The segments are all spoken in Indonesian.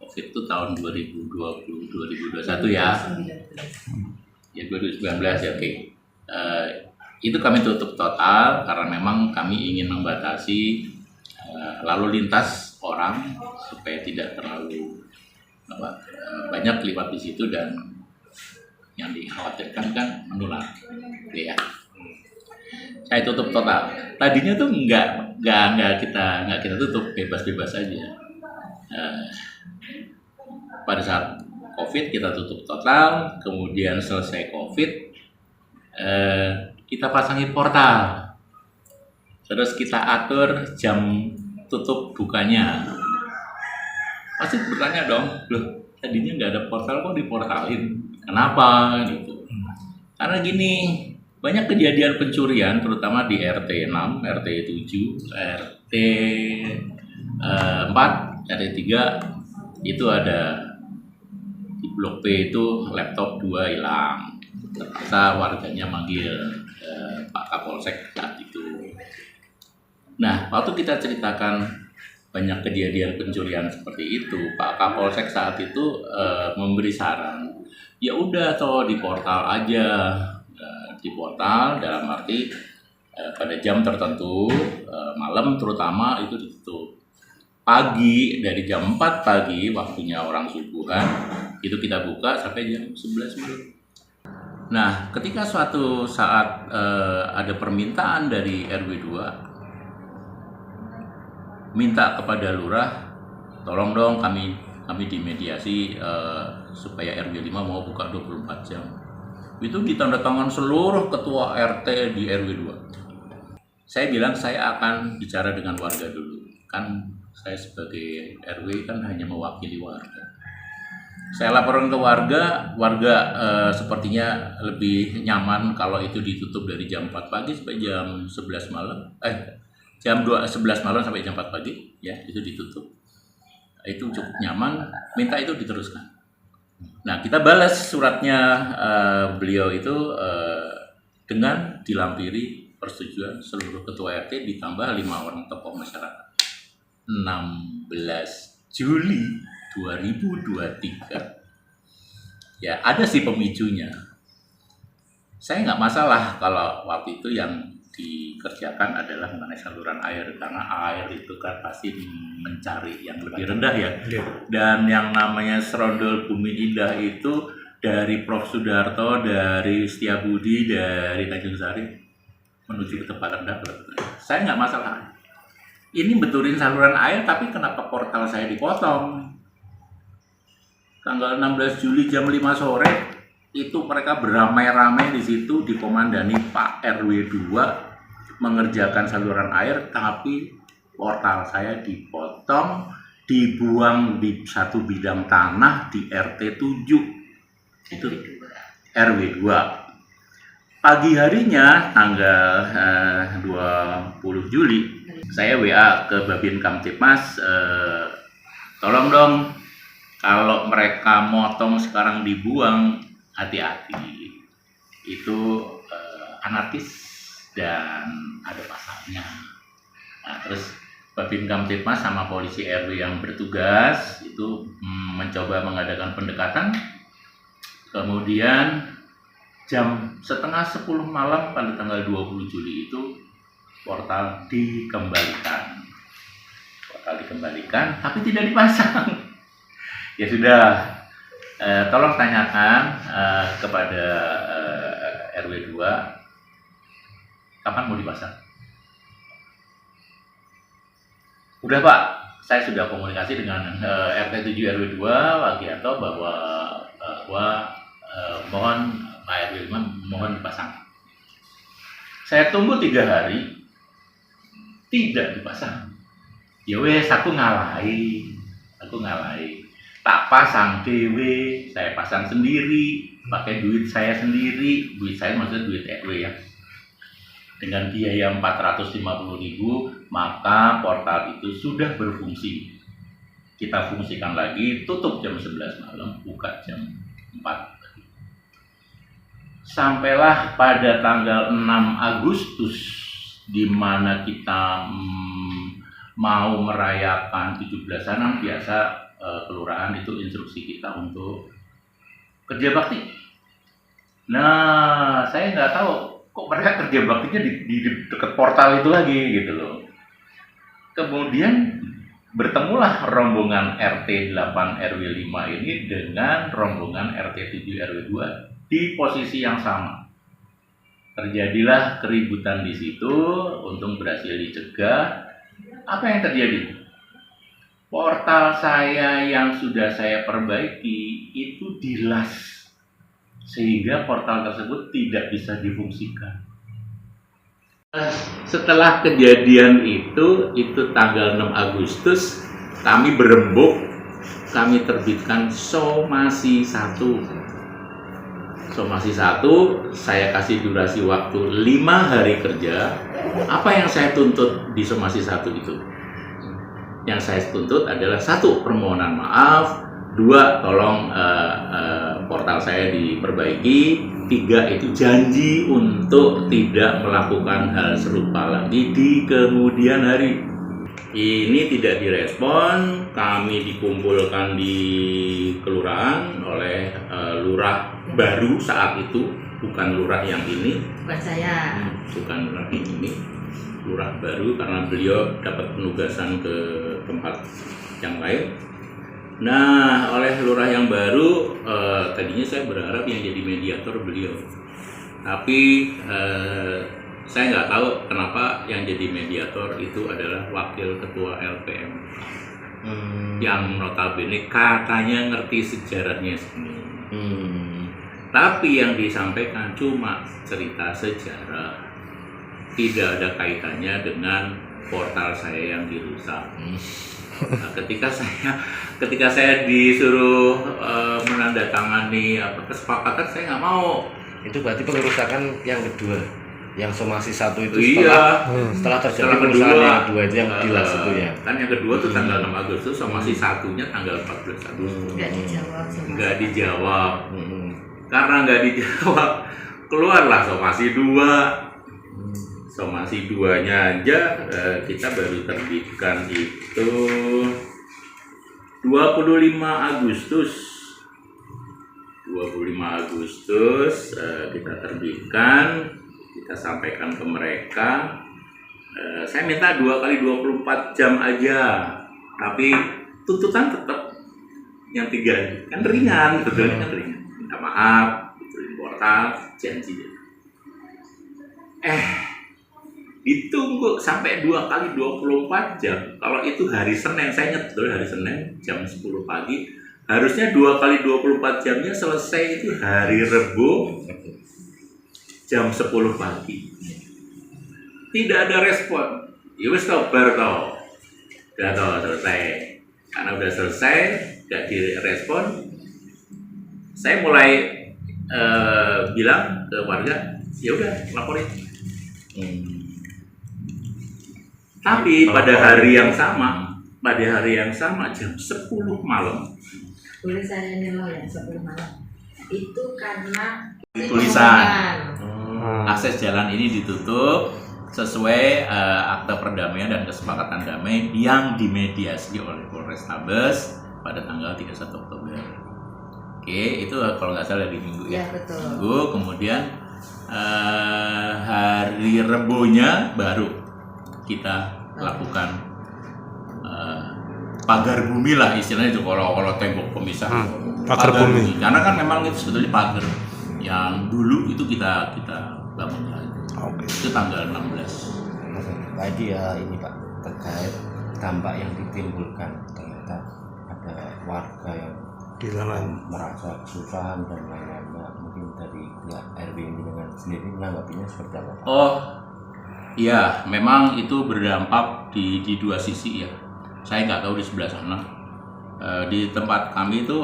COVID itu tahun 2020, 2021 ya. Ya 2019 ya, oke. Itu kami tutup total karena memang kami ingin membatasi lalu lintas orang supaya tidak terlalu banyak terlibat di situ dan yang dikhawatirkan kan menular, ya. Saya tutup total. Tadinya tuh nggak kita tutup, bebas-bebas aja. Pada saat COVID kita tutup total, kemudian selesai COVID kita pasangi portal, terus kita atur jam tutup bukanya. Pasti bertanya dong, loh tadinya nggak ada portal kok diportalin, kenapa gitu? Karena gini, banyak kejadian pencurian terutama di RT 6, RT 7, RT 4, RT 3 itu ada di blok P itu laptop 2 hilang. Terpaksa warganya manggil Pak Kapolsek saat itu. Nah, waktu kita ceritakan banyak kejadian pencurian seperti itu, Pak Kapolsek saat itu memberi saran, ya udah toh di portal aja, di portal dalam arti pada jam tertentu, malam terutama itu ditutup. Pagi dari jam 4 pagi waktunya orang subuhan itu kita buka sampai jam 11 malam. Nah, ketika suatu saat ada permintaan dari RW 2 minta kepada lurah, tolong dong kami dimediasi supaya RW 5 mau buka 24 jam. Itu ditandatangan seluruh ketua RT di RW 2. Saya bilang saya akan bicara dengan warga dulu. Kan saya sebagai RW kan hanya mewakili warga. Saya laporan ke warga sepertinya lebih nyaman kalau itu ditutup dari jam 4 pagi sampai jam 11 malam. Jam 11 malam sampai jam 4 pagi, ya itu ditutup. Itu cukup nyaman, minta itu diteruskan. Nah, kita balas suratnya beliau itu dengan dilampiri persetujuan seluruh ketua RT ditambah 5 orang tokoh masyarakat. 16 Juli 2023. Ya, ada sih pemicunya. Saya nggak masalah kalau waktu itu yang dikerjakan adalah mengenai saluran air, karena air itu kan pasti mencari yang lebih rendah ya. Dan yang namanya Serondol Bumi Indah itu dari Prof. Sudarto, dari Setiabudi, dari Tanjung Sari menuju ke tempat rendah. Saya nggak masalah. Ini betulin saluran air, tapi kenapa portal saya dipotong? Tanggal 16 Juli jam 5 sore itu mereka beramai-ramai di situ dikomandani Pak RW 2 mengerjakan saluran air, tapi portal saya dipotong, dibuang di satu bidang tanah di RT 7 itu RW 2. Pagi harinya tanggal 20 Juli saya WA ke Babin Kamtipmas, tolong dong kalau mereka motong sekarang dibuang, hati-hati, itu anarkis dan ada pasalnya. Nah, terus Babin Kamtipmas sama polisi RW yang bertugas itu mencoba mengadakan pendekatan. Kemudian jam setengah 10 malam pada tanggal 20 Juli itu portal dikembalikan. Tapi tidak dipasang. Ya sudah, tolong tanyakan kepada RW 2 kapan mau dipasang. Udah Pak, saya sudah komunikasi dengan RT 7 RW 2 Wagianto bahwa mohon Pak RW 5 mohon dipasang. Saya tunggu 3 hari tidak dipasang. Ya wes, aku ngalahi. Tak pasang dewe, saya pasang sendiri, pakai duit saya sendiri. Duit saya maksudnya duit RW ya. Dengan biaya 450.000, maka portal itu sudah berfungsi. Kita fungsikan lagi, tutup jam 11 malam, buka jam 4. Sampailah pada tanggal 6 Agustus, di mana kita mau merayakan 17-an biasa kelurahan itu instruksi kita untuk kerja bakti. Nah, saya nggak tahu kok mereka kerja baktinya di dekat portal itu lagi gitu loh. Kemudian bertemulah rombongan RT 8 RW 5 ini dengan rombongan RT 7 RW 2 di posisi yang sama. Terjadilah keributan di situ, untung berhasil dicegah. Apa yang terjadi? Portal saya yang sudah saya perbaiki itu dilas, sehingga portal tersebut tidak bisa difungsikan. Setelah kejadian itu tanggal 6 Agustus, kami berembuk, kami terbitkan somasi 1. Somasi 1, saya kasih durasi waktu 5 hari kerja. Apa yang saya tuntut di somasi 1 itu? Yang saya tuntut adalah 1, permohonan maaf, 2, tolong portal saya diperbaiki, 3, itu janji untuk tidak melakukan hal serupa lagi di kemudian hari. Ini tidak direspon, kami dikumpulkan di kelurahan oleh lurah baru saat itu, bukan lurah yang ini. Bukan saya. Bukan lurah ini, lurah baru karena beliau dapat penugasan ke tempat yang lain. Nah, oleh lurah yang baru, tadinya saya berharap yang jadi mediator beliau. Tapi saya nggak tahu kenapa yang jadi mediator itu adalah wakil ketua LPM yang notabene katanya ngerti sejarahnya sendiri. Tapi yang disampaikan cuma cerita sejarah, tidak ada kaitannya dengan portal saya yang dirusak. Nah, ketika saya disuruh menandatangani kesepakatan, saya nggak mau. Itu berarti pengerusakan yang kedua, yang somasi 1 itu Iya. setelah terjadi pengerusakan yang kedua itu yang dilas itu ya. Kan yang kedua tuh tanggal 6 Agustus, somasi 1-nya tanggal 14 Agustus. Nggak dijawab. Nggak dijawab. Karena nggak dijawab, keluarlah somasi 2. Somasi 2-nya aja kita baru terbitkan itu 25 Agustus. 25 Agustus kita terbitkan, kita sampaikan ke mereka. Saya minta 2 kali 24 jam aja, tapi tuntutan tetap yang 3 kan ringan, sebetulnya kan ringan. Minta maaf, diberi portal, janji. Ditunggu sampai 2 kali 24 jam. Kalau itu hari Senin, saya ingat betul hari Senin jam 10 pagi. Harusnya 2 kali 24 jamnya selesai itu hari Rebo jam 10 pagi. Tidak ada respon. Ya wis kabar toh. Udah toh selesai. Karena udah selesai, gak direspon. Saya mulai bilang ke warga, ya udah laporin. Tapi pada hari yang sama jam 10 malam. Boleh saya nyelo yang 10 malam. Itu karena Tulisan. Akses jalan ini ditutup sesuai akta perdamaian dan kesepakatan damai yang dimediasi oleh Polrestabes pada tanggal 31 Oktober. Oke, itu kalau nggak salah di Minggu ya. betul. Minggu, kemudian hari Rebonya baru kita lakukan pagar bumi lah istilahnya itu kalau tembok pemisah. Pagar bumi. Karena kan memang itu sebetulnya pagar yang dulu itu kita bangun lagi. Itu tanggal 16. Tadi ya ini Pak, terkait dampak yang ditimbulkan, ternyata ada warga yang Di sana. merasa kesusahan dan lain-lain. Nah, mungkin dari pihak RW ini dengan sendiri menanggapinya seperti apa Pak? Oh iya, memang itu berdampak di 2 sisi ya. Saya nggak tahu di sebelah sana. Di tempat kami itu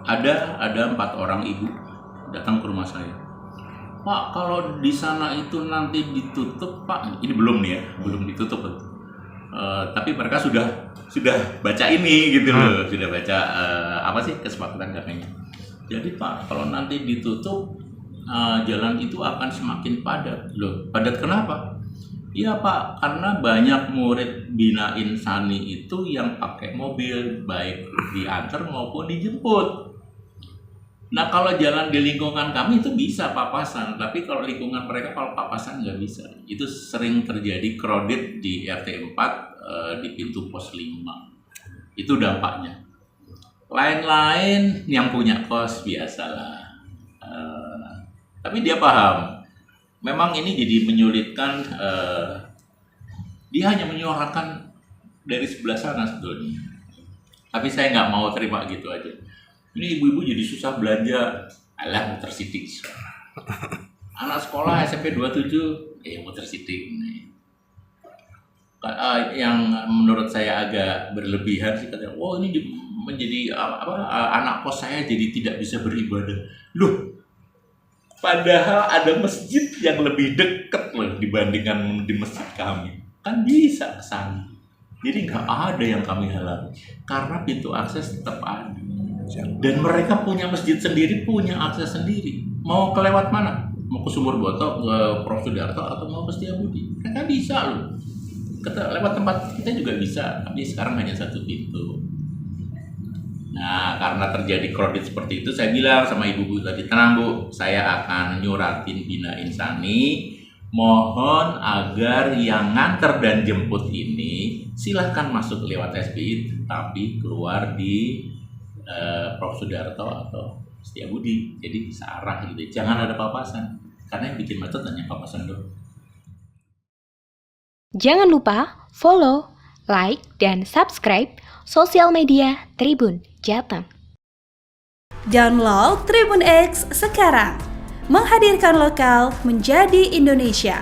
ada 4 orang ibu datang ke rumah saya. Pak, kalau di sana itu nanti ditutup Pak, ini belum nih ya, belum ditutup. Tapi mereka sudah baca ini gitu loh, sudah baca apa sih kesepakatan damainya. Jadi Pak, kalau nanti ditutup jalan itu akan semakin padat. Loh, padat kenapa? Iya Pak, karena banyak murid Bina Insani itu yang pakai mobil, baik diantar maupun dijemput. Nah kalau jalan di lingkungan kami itu bisa papasan, tapi kalau lingkungan mereka kalau papasan nggak bisa. Itu sering terjadi crowded di RT 4 di pintu pos 5. Itu dampaknya. Lain-lain yang punya kos biasalah. Tapi dia paham. Memang ini jadi menyulitkan, dia hanya menyuarakan dari sebelah sana sebetulnya. Tapi saya nggak mau terima gitu aja. Ini ibu-ibu jadi susah belanja, alah muter sidik. Anak sekolah SMP 27, muter sidik. Yang menurut saya agak berlebihan sih katanya, ini menjadi anak kos saya jadi tidak bisa beribadah. Loh, padahal ada masjid yang lebih dekat loh dibandingkan di masjid kami. Kan bisa kesana. Jadi nggak ada yang kami halangi. Karena pintu akses tetap ada. Dan mereka punya masjid sendiri, punya akses sendiri. Mau kelewat mana? Mau ke Sumur Boto, ke Prof. Sudarto, atau mau ke Setiabudi? Mereka bisa loh. Lewat tempat kita juga bisa. Tapi sekarang hanya satu pintu. Nah, karena terjadi crowded seperti itu, saya bilang sama ibu-ibu tadi, tenang Bu, saya akan nyuratin Bina Insani, mohon agar yang nganter dan jemput ini silahkan masuk lewat SPI, tapi keluar di Prof. Sudarto atau Setiabudi, jadi searah gitu, jangan ada papasan, karena yang bikin macet hanya papasan doang. Jangan lupa follow, like, dan subscribe sosial media Tribun Jateng. Download Tribun X sekarang, menghadirkan lokal menjadi Indonesia.